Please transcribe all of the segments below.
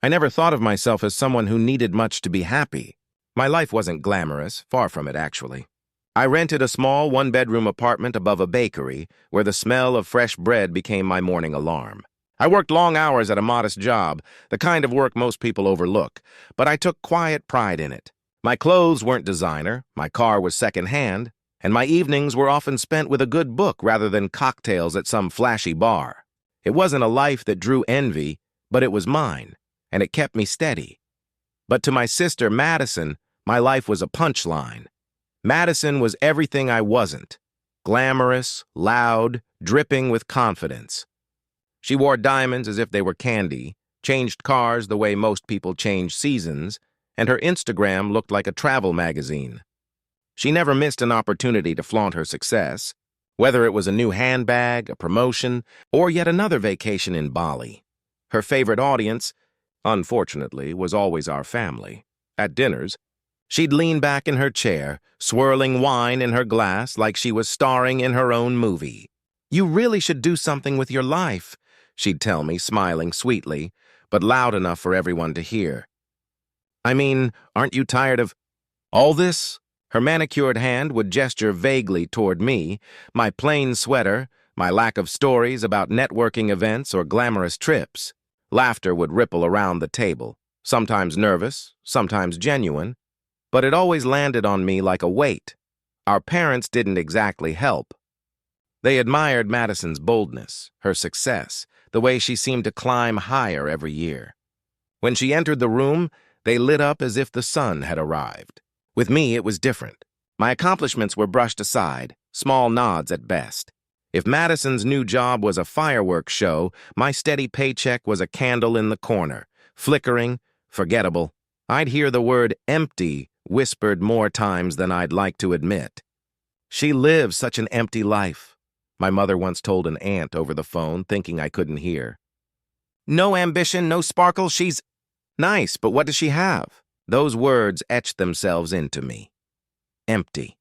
I never thought of myself as someone who needed much to be happy. My life wasn't glamorous, far from it, actually. I rented a small one-bedroom apartment above a bakery where the smell of fresh bread became my morning alarm. I worked long hours at a modest job, the kind of work most people overlook, but I took quiet pride in it. My clothes weren't designer, my car was second-hand, and my evenings were often spent with a good book rather than cocktails at some flashy bar. It wasn't a life that drew envy, but it was mine, and it kept me steady. But to my sister, Madison, my life was a punchline. Madison was everything I wasn't. Glamorous, loud, dripping with confidence. She wore diamonds as if they were candy, changed cars the way most people change seasons, and her Instagram looked like a travel magazine. She never missed an opportunity to flaunt her success, whether it was a new handbag, a promotion, or yet another vacation in Bali. Her favorite audience, unfortunately, was always our family. At dinners, she'd lean back in her chair, swirling wine in her glass like she was starring in her own movie. "You really should do something with your life," she'd tell me, smiling sweetly, but loud enough for everyone to hear. "I mean, aren't you tired of all this?" Her manicured hand would gesture vaguely toward me, my plain sweater, my lack of stories about networking events or glamorous trips. Laughter would ripple around the table, sometimes nervous, sometimes genuine, but it always landed on me like a weight. Our parents didn't exactly help. They admired Madison's boldness, her success, the way she seemed to climb higher every year. When she entered the room, they lit up as if the sun had arrived. With me, it was different. My accomplishments were brushed aside, small nods at best. If Madison's new job was a fireworks show, my steady paycheck was a candle in the corner, flickering, forgettable. I'd hear the word empty whispered more times than I'd like to admit. "She lives such an empty life," my mother once told an aunt over the phone, thinking I couldn't hear. "No ambition, no sparkle, she's nice, but what does she have?" Those words etched themselves into me. Empty.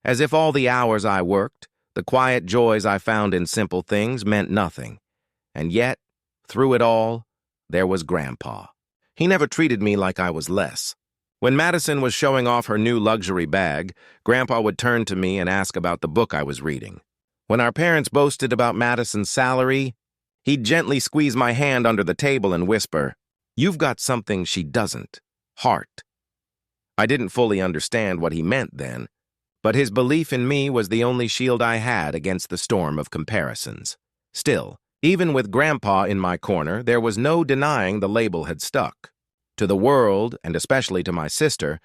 As if all the hours I worked, the quiet joys I found in simple things meant nothing. And yet, through it all, there was Grandpa. He never treated me like I was less. When Madison was showing off her new luxury bag, Grandpa would turn to me and ask about the book I was reading. When our parents boasted about Madison's salary, he'd gently squeeze my hand under the table and whisper, "You've got something she doesn't. Heart." I didn't fully understand what he meant then, but his belief in me was the only shield I had against the storm of comparisons. Still, even with Grandpa in my corner, there was no denying the label had stuck. To the world, and especially to my sister,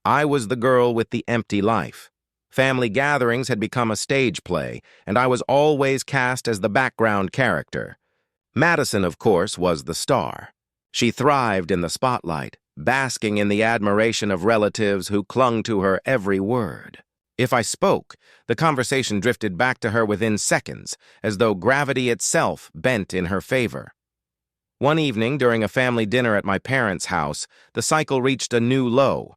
I was the girl with the empty life. Family gatherings had become a stage play, and I was always cast as the background character. Madison, of course, was the star. She thrived in the spotlight, basking in the admiration of relatives who clung to her every word. If I spoke, the conversation drifted back to her within seconds, as though gravity itself bent in her favor. One evening, during a family dinner at my parents' house, the cycle reached a new low.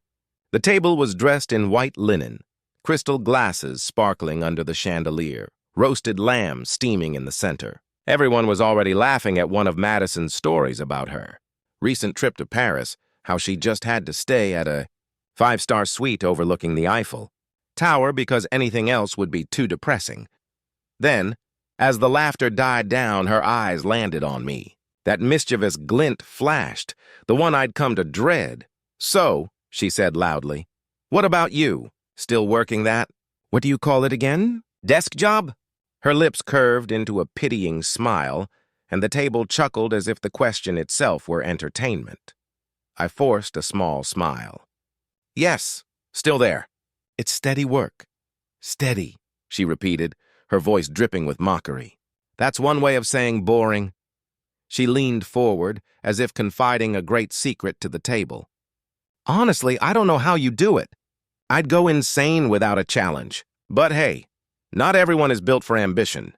The table was dressed in white linen, crystal glasses sparkling under the chandelier, roasted lamb steaming in the center. Everyone was already laughing at one of Madison's stories about her recent trip to Paris, how she just had to stay at a five-star suite overlooking the Eiffel Tower because anything else would be too depressing. Then, as the laughter died down, her eyes landed on me. That mischievous glint flashed, the one I'd come to dread. "So," she said loudly, "what about you? Still working that, what do you call it again? Desk job?" Her lips curved into a pitying smile, and the table chuckled as if the question itself were entertainment. I forced a small smile. "Yes, still there. It's steady work." "Steady," she repeated, her voice dripping with mockery. "That's one way of saying boring." She leaned forward, as if confiding a great secret to the table. "Honestly, I don't know how you do it. I'd go insane without a challenge. But hey, not everyone is built for ambition."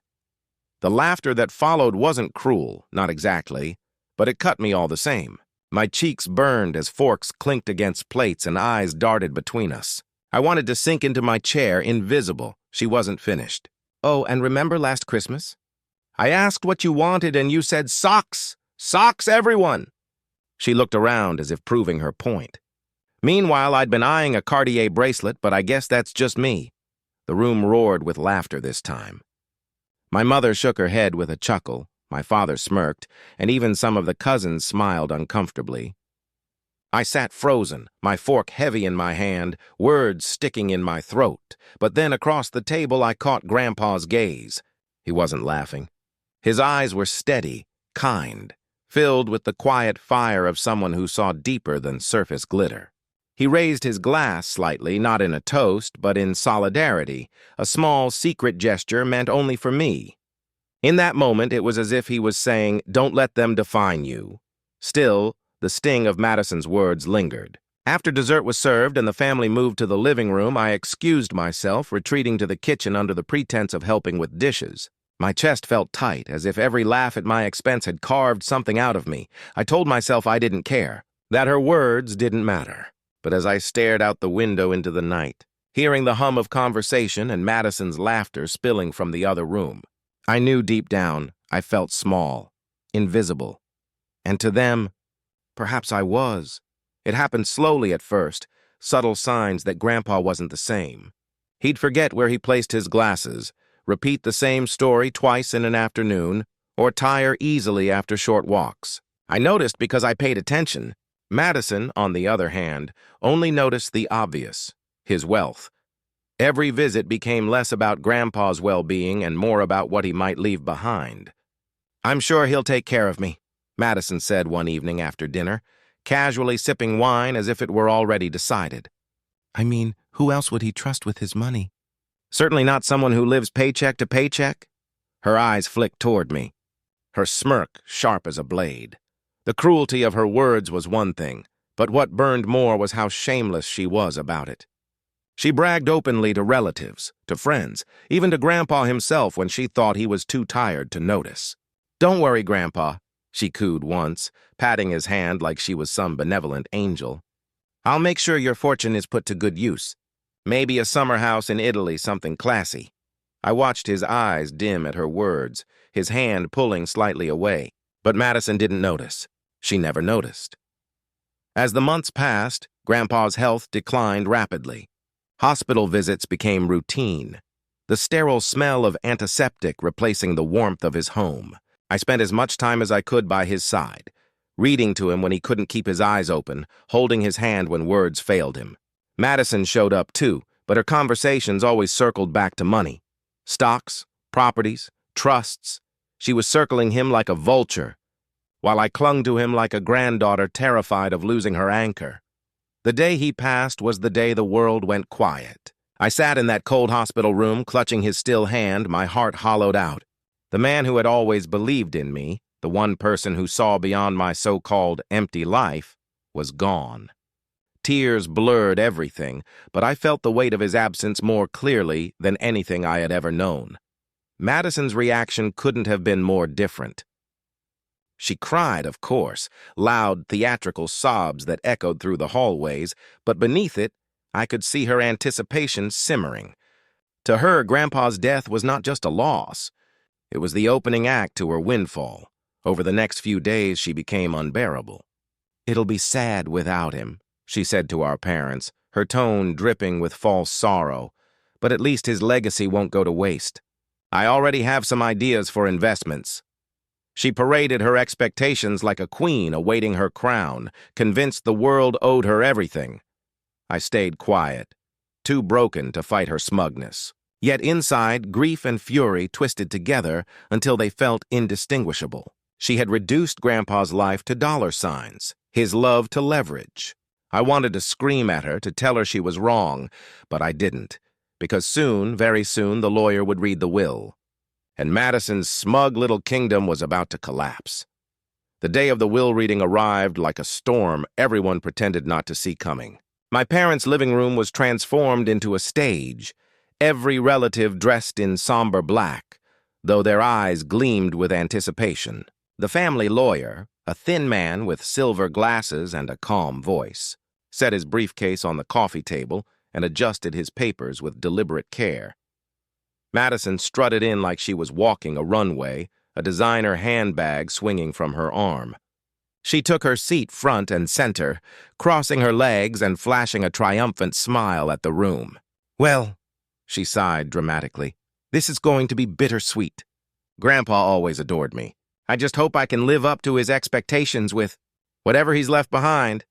The laughter that followed wasn't cruel, not exactly, but it cut me all the same. My cheeks burned as forks clinked against plates and eyes darted between us. I wanted to sink into my chair, invisible. She wasn't finished. "Oh, and remember last Christmas? I asked what you wanted and you said socks! Socks, everyone!" She looked around as if proving her point. Meanwhile, I'd been eyeing a Cartier bracelet, but I guess that's just me. The room roared with laughter this time. My mother shook her head with a chuckle, my father smirked, and even some of the cousins smiled uncomfortably. I sat frozen, my fork heavy in my hand, words sticking in my throat. But then across the table I caught Grandpa's gaze. He wasn't laughing. His eyes were steady, kind, filled with the quiet fire of someone who saw deeper than surface glitter. He raised his glass slightly, not in a toast, but in solidarity, a small secret gesture meant only for me. In that moment, it was as if he was saying, "Don't let them define you." Still, the sting of Madison's words lingered. After dessert was served and the family moved to the living room, I excused myself, retreating to the kitchen under the pretense of helping with dishes. My chest felt tight, as if every laugh at my expense had carved something out of me. I told myself I didn't care, that her words didn't matter. But as I stared out the window into the night, hearing the hum of conversation and Madison's laughter spilling from the other room, I knew deep down I felt small, invisible. And to them, perhaps I was. It happened slowly at first, subtle signs that Grandpa wasn't the same. He'd forget where he placed his glasses, repeat the same story twice in an afternoon, or tire easily after short walks. I noticed because I paid attention. Madison, on the other hand, only noticed the obvious, his wealth. Every visit became less about Grandpa's well-being and more about what he might leave behind. "I'm sure he'll take care of me," Madison said one evening after dinner, casually sipping wine as if it were already decided. "I mean, who else would he trust with his money?" "Certainly not someone who lives paycheck to paycheck." Her eyes flicked toward me, her smirk sharp as a blade. The cruelty of her words was one thing, but what burned more was how shameless she was about it. She bragged openly to relatives, to friends, even to Grandpa himself when she thought he was too tired to notice. "Don't worry, Grandpa," she cooed once, patting his hand like she was some benevolent angel. "I'll make sure your fortune is put to good use. Maybe a summer house in Italy, something classy." I watched his eyes dim at her words, his hand pulling slightly away. But Madison didn't notice. She never noticed. As the months passed, Grandpa's health declined rapidly. Hospital visits became routine, the sterile smell of antiseptic replacing the warmth of his home. I spent as much time as I could by his side, reading to him when he couldn't keep his eyes open, holding his hand when words failed him. Madison showed up too, but her conversations always circled back to money. Stocks, properties, trusts. She was circling him like a vulture, while I clung to him like a granddaughter terrified of losing her anchor. The day he passed was the day the world went quiet. I sat in that cold hospital room, clutching his still hand, my heart hollowed out. The man who had always believed in me, the one person who saw beyond my so-called empty life, was gone. Tears blurred everything, but I felt the weight of his absence more clearly than anything I had ever known. Madison's reaction couldn't have been more different. She cried, of course, loud, theatrical sobs that echoed through the hallways, but beneath it, I could see her anticipation simmering. To her, Grandpa's death was not just a loss. It was the opening act to her windfall. Over the next few days, she became unbearable. "It'll be sad without him," she said to our parents, her tone dripping with false sorrow. "But at least his legacy won't go to waste. I already have some ideas for investments." She paraded her expectations like a queen awaiting her crown, convinced the world owed her everything. I stayed quiet, too broken to fight her smugness. Yet inside, grief and fury twisted together until they felt indistinguishable. She had reduced Grandpa's life to dollar signs, his love to leverage. I wanted to scream at her, to tell her she was wrong, but I didn't, because soon, very soon, the lawyer would read the will, and Madison's smug little kingdom was about to collapse. The day of the will reading arrived like a storm everyone pretended not to see coming. My parents' living room was transformed into a stage, every relative dressed in somber black, though their eyes gleamed with anticipation. The family lawyer, a thin man with silver glasses and a calm voice, set his briefcase on the coffee table and adjusted his papers with deliberate care. Madison strutted in like she was walking a runway, a designer handbag swinging from her arm. She took her seat front and center, crossing her legs and flashing a triumphant smile at the room. "Well," she sighed dramatically, "this is going to be bittersweet. Grandpa always adored me. I just hope I can live up to his expectations with whatever he's left behind."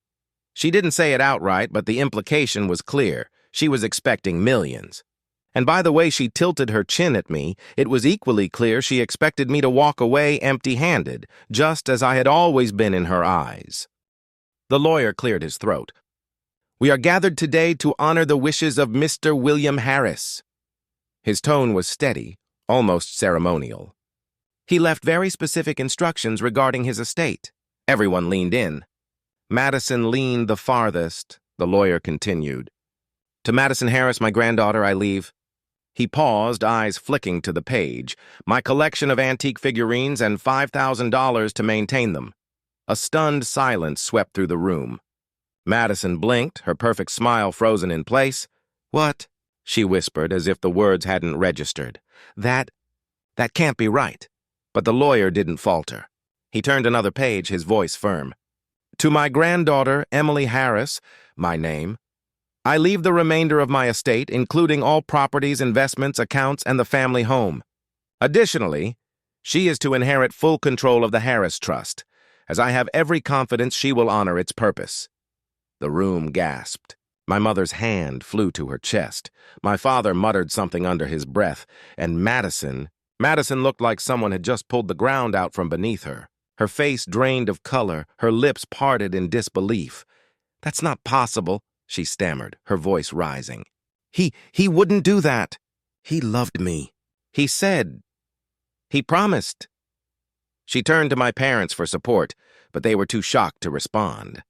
She didn't say it outright, but the implication was clear. She was expecting millions. And by the way she tilted her chin at me, it was equally clear she expected me to walk away empty-handed, just as I had always been in her eyes. The lawyer cleared his throat. "We are gathered today to honor the wishes of Mr. William Harris." His tone was steady, almost ceremonial. "He left very specific instructions regarding his estate." Everyone leaned in. Madison leaned the farthest, the lawyer continued. "To Madison Harris, my granddaughter, I leave." He paused, eyes flicking to the page. "My collection of antique figurines and $5,000 to maintain them." A stunned silence swept through the room. Madison blinked, her perfect smile frozen in place. "What?" she whispered, as if the words hadn't registered. That can't be right." But the lawyer didn't falter. He turned another page, his voice firm. "To my granddaughter, Emily Harris, my name, I leave the remainder of my estate, including all properties, investments, accounts, and the family home. Additionally, she is to inherit full control of the Harris Trust, as I have every confidence she will honor its purpose." The room gasped. My mother's hand flew to her chest. My father muttered something under his breath, and Madison looked like someone had just pulled the ground out from beneath her. Her face drained of color, her lips parted in disbelief. "That's not possible," she stammered, her voice rising. He wouldn't do that. He loved me. He said. He promised." She turned to my parents for support, but they were too shocked to respond.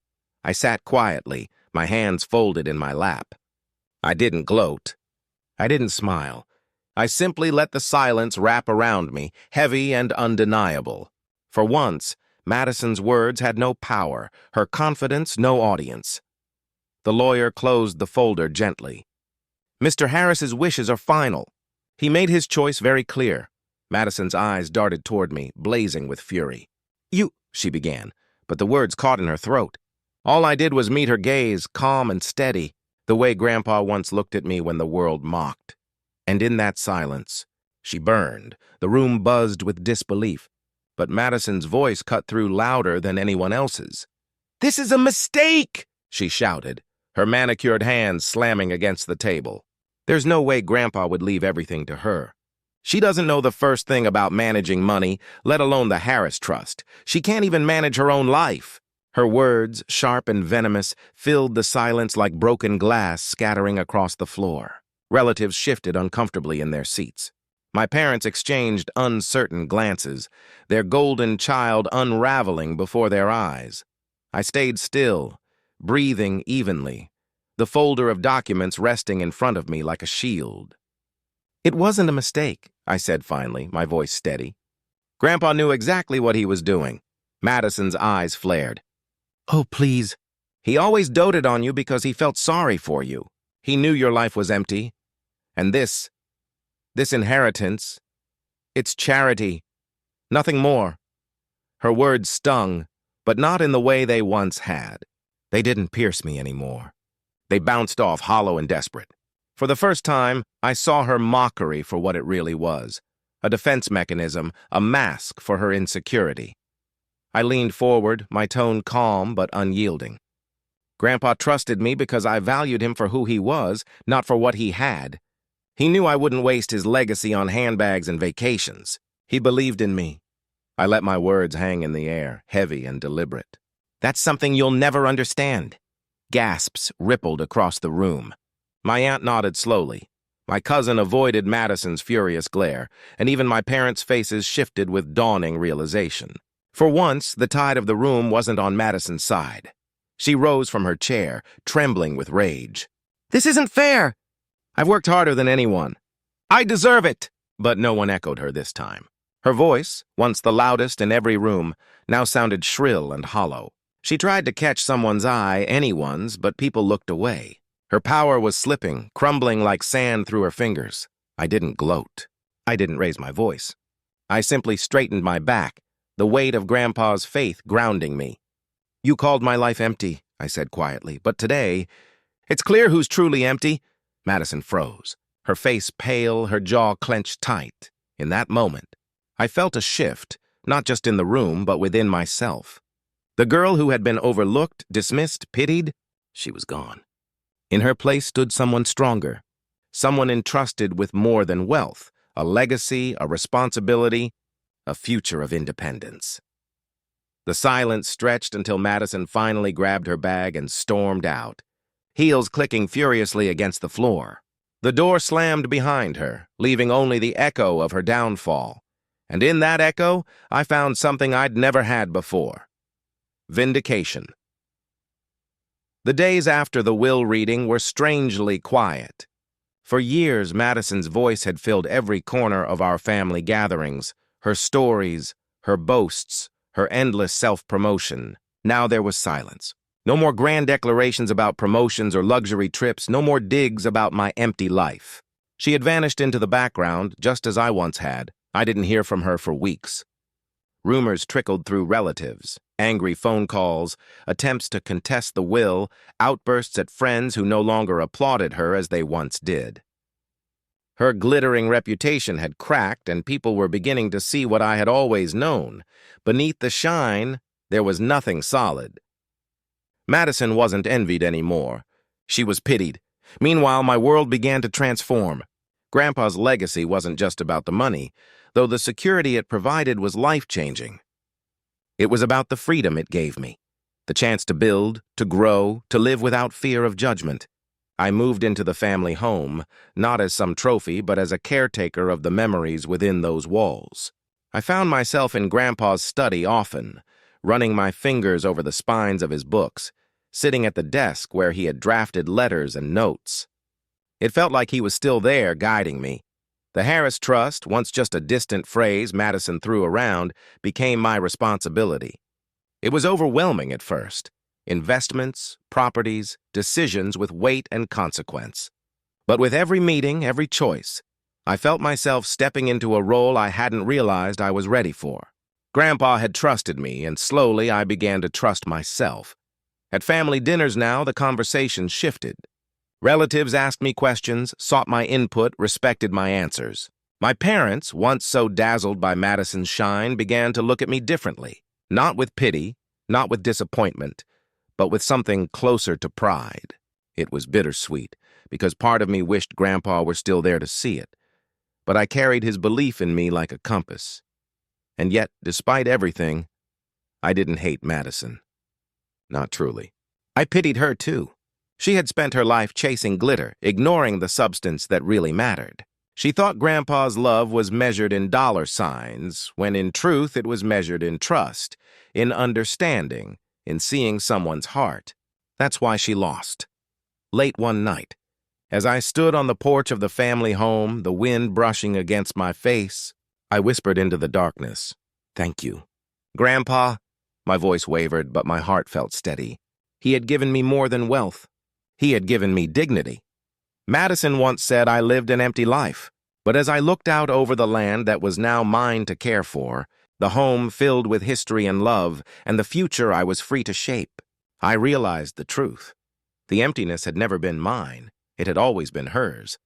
I sat quietly, my hands folded in my lap. I didn't gloat. I didn't smile. I simply let the silence wrap around me, heavy and undeniable. For once, Madison's words had no power, her confidence no audience. The lawyer closed the folder gently. "Mr. Harris's wishes are final. He made his choice very clear." Madison's eyes darted toward me, blazing with fury. "You," she began, but the words caught in her throat. All I did was meet her gaze, calm and steady, the way Grandpa once looked at me when the world mocked. And in that silence, she burned. The room buzzed with disbelief, but Madison's voice cut through louder than anyone else's. "This is a mistake!" she shouted, her manicured hands slamming against the table. There's no way Grandpa would leave everything to her. She doesn't know the first thing about managing money, let alone the Harris Trust. She can't even manage her own life. Her words, sharp and venomous, filled the silence like broken glass scattering across the floor. Relatives shifted uncomfortably in their seats. My parents exchanged uncertain glances, their golden child unraveling before their eyes. I stayed still, breathing evenly, the folder of documents resting in front of me like a shield. "It wasn't a mistake," I said finally, my voice steady. Grandpa knew exactly what he was doing. Madison's eyes flared. "Oh, please. He always doted on you because he felt sorry for you. He knew your life was empty. And this inheritance, it's charity. Nothing more." Her words stung, but not in the way they once had. They didn't pierce me anymore. They bounced off hollow and desperate. For the first time, I saw her mockery for what it really was. A defense mechanism, a mask for her insecurity. I leaned forward, my tone calm but unyielding. Grandpa trusted me because I valued him for who he was, not for what he had. He knew I wouldn't waste his legacy on handbags and vacations. He believed in me. I let my words hang in the air, heavy and deliberate. "That's something you'll never understand." Gasps rippled across the room. My aunt nodded slowly. My cousin avoided Madison's furious glare, and even my parents' faces shifted with dawning realization. For once, the tide of the room wasn't on Madison's side. She rose from her chair, trembling with rage. "This isn't fair! I've worked harder than anyone. I deserve it!" But no one echoed her this time. Her voice, once the loudest in every room, now sounded shrill and hollow. She tried to catch someone's eye, anyone's, but people looked away. Her power was slipping, crumbling like sand through her fingers. I didn't gloat. I didn't raise my voice. I simply straightened my back, the weight of Grandpa's faith grounding me. You called my life empty, I said quietly, but today, it's clear who's truly empty. Madison froze, her face pale, her jaw clenched tight. In that moment, I felt a shift, not just in the room, but within myself. The girl who had been overlooked, dismissed, pitied, she was gone. In her place stood someone stronger, someone entrusted with more than wealth, a legacy, a responsibility, a future of independence. The silence stretched until Madison finally grabbed her bag and stormed out, heels clicking furiously against the floor. The door slammed behind her, leaving only the echo of her downfall. And in that echo, I found something I'd never had before: vindication. The days after the will reading were strangely quiet. For years, Madison's voice had filled every corner of our family gatherings, her stories, her boasts, her endless self-promotion. Now there was silence. No more grand declarations about promotions or luxury trips, no more digs about my empty life. She had vanished into the background, just as I once had. I didn't hear from her for weeks. Rumors trickled through relatives, angry phone calls, attempts to contest the will, outbursts at friends who no longer applauded her as they once did. Her glittering reputation had cracked, and people were beginning to see what I had always known. Beneath the shine, there was nothing solid. Madison wasn't envied anymore. She was pitied. Meanwhile, my world began to transform. Grandpa's legacy wasn't just about the money, though the security it provided was life-changing. It was about the freedom it gave me, the chance to build, to grow, to live without fear of judgment. I moved into the family home, not as some trophy, but as a caretaker of the memories within those walls. I found myself in Grandpa's study often, running my fingers over the spines of his books, sitting at the desk where he had drafted letters and notes. It felt like he was still there, guiding me. The Harris Trust, once just a distant phrase Madison threw around, became my responsibility. It was overwhelming at first. Investments, properties, decisions with weight and consequence. But with every meeting, every choice, I felt myself stepping into a role I hadn't realized I was ready for. Grandpa had trusted me, and slowly I began to trust myself. At family dinners now, the conversation shifted. Relatives asked me questions, sought my input, respected my answers. My parents, once so dazzled by Madison's shine, began to look at me differently, not with pity, not with disappointment, but with something closer to pride. It was bittersweet, because part of me wished Grandpa were still there to see it. But I carried his belief in me like a compass. And yet, despite everything, I didn't hate Madison. Not truly. I pitied her, too. She had spent her life chasing glitter, ignoring the substance that really mattered. She thought Grandpa's love was measured in dollar signs, when in truth it was measured in trust, in understanding, in seeing someone's heart. That's why she lost. Late one night, as I stood on the porch of the family home, the wind brushing against my face, I whispered into the darkness, "Thank you." "Grandpa," my voice wavered, but my heart felt steady. He had given me more than wealth. He had given me dignity. Madison once said I lived an empty life, but as I looked out over the land that was now mine to care for, the home filled with history and love, and the future I was free to shape, I realized the truth. The emptiness had never been mine. It had always been hers.